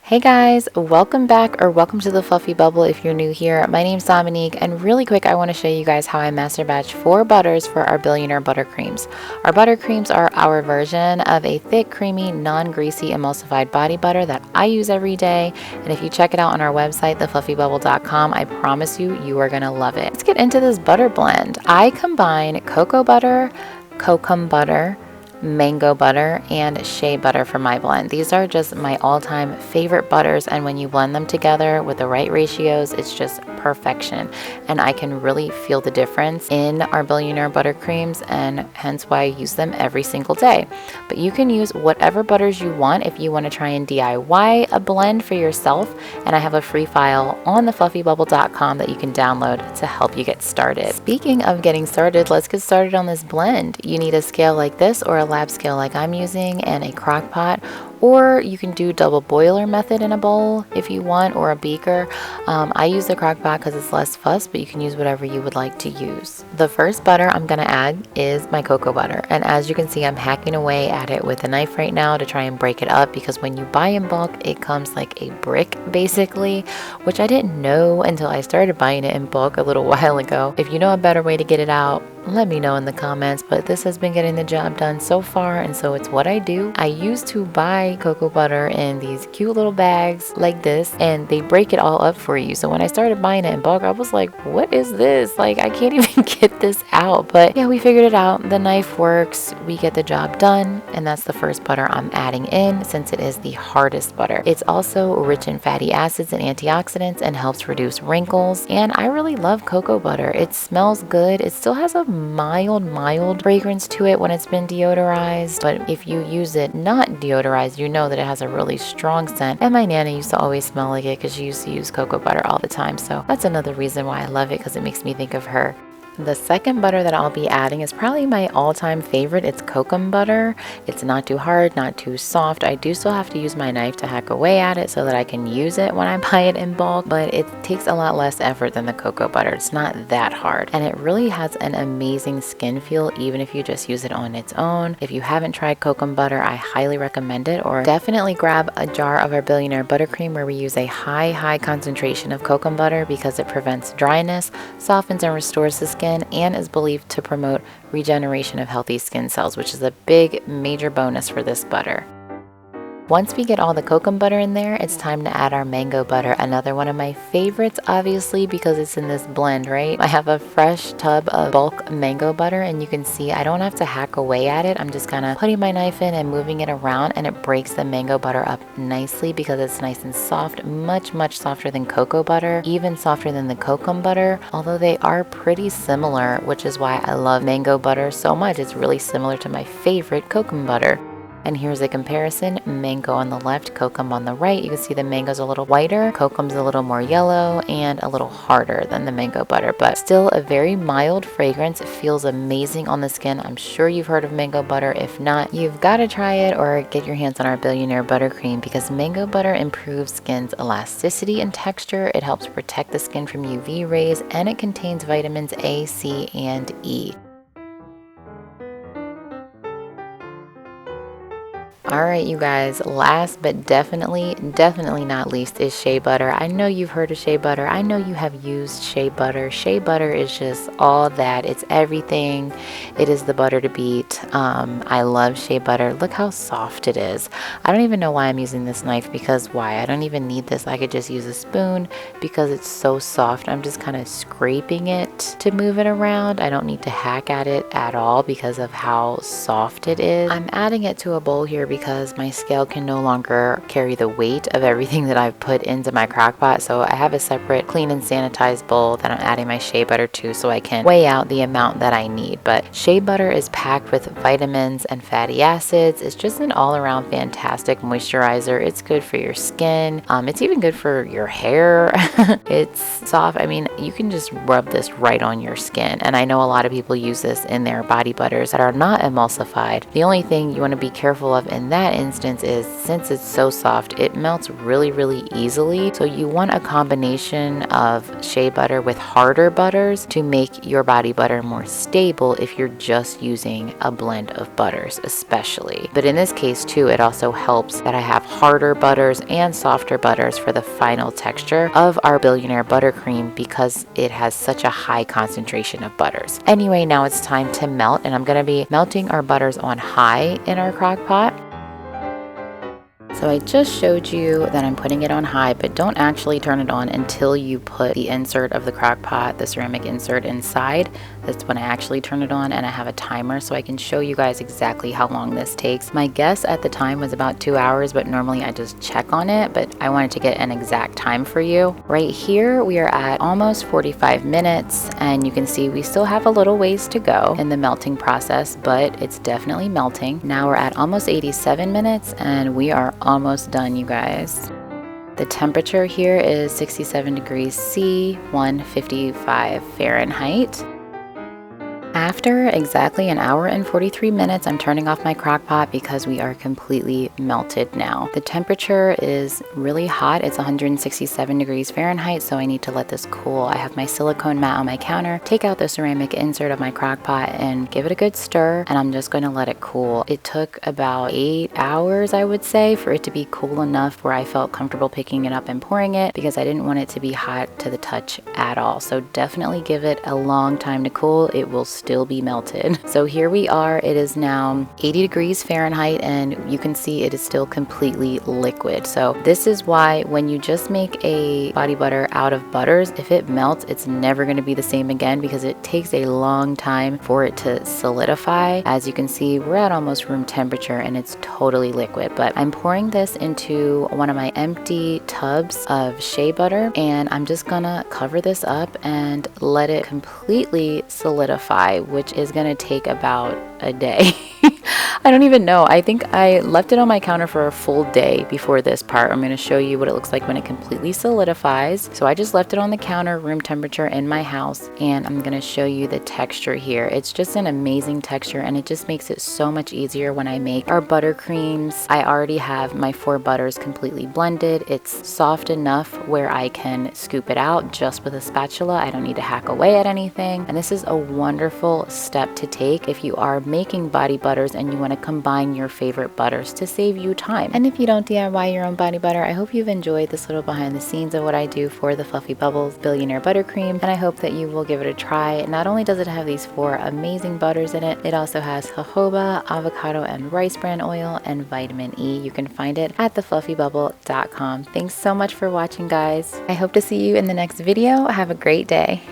Hey guys, welcome back or welcome to the Fluffy Bubble if you're new here. My name's Dominique and really quick I want to show you guys how I masterbatch 4 butters for our Billionaire Buttercreams. Our Buttercreams are our version of a thick, creamy, non-greasy emulsified body butter that I use every day, and if you check it out on our website, thefluffybubble.com, I promise you are going to love it. Let's get into this butter blend. I combine cocoa butter, Kokum Butter, mango butter, and shea butter for my blend. These are just my all-time favorite butters, and when you blend them together with the right ratios, it's just perfection. And I can really feel the difference in our Billionaire Buttercreams, and hence why I use them every single day. But you can use whatever butters you want if you want to try and DIY a blend for yourself, and I have a free file on thefluffybubble.com that you can download to help you get started. Speaking of getting started, let's get started on this blend. You need a scale like this or a lab scale like I'm using, and a crock pot, or you can do double boiler method in a bowl if you want, or a beaker. I use the crock pot because it's less fuss, but you can use whatever you would like to use. The first butter I'm going to add is my cocoa butter, and as you can see, I'm hacking away at it with a knife right now to try and break it up, because when you buy in bulk it comes like a brick basically, which I didn't know until I started buying it in bulk a little while ago. If you know a better way to get it out, let me know in the comments, but this has been getting the job done so far, and so it's what I do. I used to buy cocoa butter in these cute little bags like this, and they break it all up for you. So when I started buying it in bulk, I was like, what is this? Like, I can't even get this out. But yeah, we figured it out. The knife works. We get the job done, and that's the first butter I'm adding in, since it is the hardest butter. It's also rich in fatty acids and antioxidants and helps reduce wrinkles, and I really love cocoa butter. It smells good. It still has a mild fragrance to it when it's been deodorized, but if you use it not deodorized, you know that it has a really strong scent. And my nana used to always smell like it because she used to use cocoa butter all the time, so that's another reason why I love it, because it makes me think of her. The second butter that I'll be adding is probably my all-time favorite. It's Kokum Butter. It's not too hard, not too soft. I do still have to use my knife to hack away at it so that I can use it when I buy it in bulk, but it takes a lot less effort than the cocoa butter. It's not that hard, and it really has an amazing skin feel even if you just use it on its own. If you haven't tried Kokum Butter, I highly recommend it, or definitely grab a jar of our Billionaire Buttercream where we use a high concentration of Kokum Butter, because it prevents dryness, softens and restores the skin, and is believed to promote regeneration of healthy skin cells, which is a big major bonus for this butter. Once we get all the Kokum butter in there, it's time to add our mango butter, another one of my favorites, obviously, because it's in this blend, right? I have a fresh tub of bulk mango butter, and you can see I don't have to hack away at it. I'm just kind of putting my knife in and moving it around, and it breaks the mango butter up nicely because it's nice and soft, much softer than cocoa butter, even softer than the Kokum butter, although they are pretty similar, which is why I love mango butter so much. It's really similar to my favorite Kokum butter. And here's a comparison: mango on the left, Kokum on the right. You can see the mango's a little whiter, Kokum's a little more yellow and a little harder than the mango butter, but still a very mild fragrance. It feels amazing on the skin. I'm sure you've heard of mango butter. If not, you've got to try it or get your hands on our Billionaire Buttercream, because mango butter improves skin's elasticity and texture. It helps protect the skin from UV rays, and it contains vitamins A, C, and E. Alright, you guys, last but definitely not least is shea butter. I know you've heard of shea butter. I know you have used shea butter. Shea butter is just all that. It's everything. It is the butter to beat. I love shea butter. Look how soft it is. I don't even know why I'm using this knife, because why? I don't even need this. I could just use a spoon because it's so soft. I'm just kind of scraping it to move it around. I don't need to hack at it at all because of how soft it is. I'm adding it to a bowl here because my scale can no longer carry the weight of everything that I've put into my crock pot. So I have a separate clean and sanitized bowl that I'm adding my shea butter to, so I can weigh out the amount that I need. But shea butter is packed with vitamins and fatty acids. It's just an all-around fantastic moisturizer. It's good for your skin. It's even good for your hair. It's soft. I mean, you can just rub this right on your skin. And I know a lot of people use this in their body butters that are not emulsified. The only thing you want to be careful of in in that instance is, since it's so soft, it melts really easily. So you want a combination of shea butter with harder butters to make your body butter more stable if you're just using a blend of butters especially. But in this case too, it also helps that I have harder butters and softer butters for the final texture of our Billionaire Buttercream because it has such a high concentration of butters. Anyway, now it's time to melt, and I'm going to be melting our butters on high in our crock pot. So I just showed you that I'm putting it on high, but don't actually turn it on until you put the insert of the crock pot, the ceramic insert, inside. That's when I actually turn it on, and I have a timer so I can show you guys exactly how long this takes. My guess at the time was about 2 hours, but normally I just check on it, but I wanted to get an exact time for you. Right here we are at almost 45 minutes, and you can see we still have a little ways to go in the melting process, but it's definitely melting. Now we're at almost 87 minutes and we are almost done, you guys. The temperature here is 67 degrees C, 155 Fahrenheit. After exactly an hour and 43 minutes, I'm turning off my crock pot because we are completely melted now. The temperature is really hot. It's 167 degrees Fahrenheit, so I need to let this cool. I have my silicone mat on my counter, take out the ceramic insert of my crock pot and give it a good stir, and I'm just going to let it cool. It took about 8 hours, I would say, for it to be cool enough where I felt comfortable picking it up and pouring it because I didn't want it to be hot to the touch at all. So definitely give it a long time to cool. It will still be melted. So here we are. It is now 80 degrees Fahrenheit and you can see it is still completely liquid. So this is why when you just make a body butter out of butters, if it melts, it's never going to be the same again because it takes a long time for it to solidify. As you can see, we're at almost room temperature and it's totally liquid. But I'm pouring this into one of my empty tubs of shea butter, and I'm just gonna cover this up and let it completely solidify, which is gonna take about a day. I don't even know. I think I left it on my counter for a full day before this part. I'm going to show you what it looks like when it completely solidifies. So I just left it on the counter, room temperature in my house, and I'm going to show you the texture here. It's just an amazing texture, and it just makes it so much easier when I make our buttercreams. I already have my 4 butters completely blended. It's soft enough where I can scoop it out just with a spatula. I don't need to hack away at anything. And this is a wonderful step to take if you are making body butters and you want to combine your favorite butters to save you time. And if you don't DIY your own body butter, I hope you've enjoyed this little behind the scenes of what I do for the Fluffy Bubbles Billionaire Buttercream, and I hope that you will give it a try. Not only does it have these 4 amazing butters in it, it also has jojoba, avocado and rice bran oil, and vitamin E. You can find it at thefluffybubble.com. Thanks so much for watching, guys. I hope to see you in the next video. Have a great day.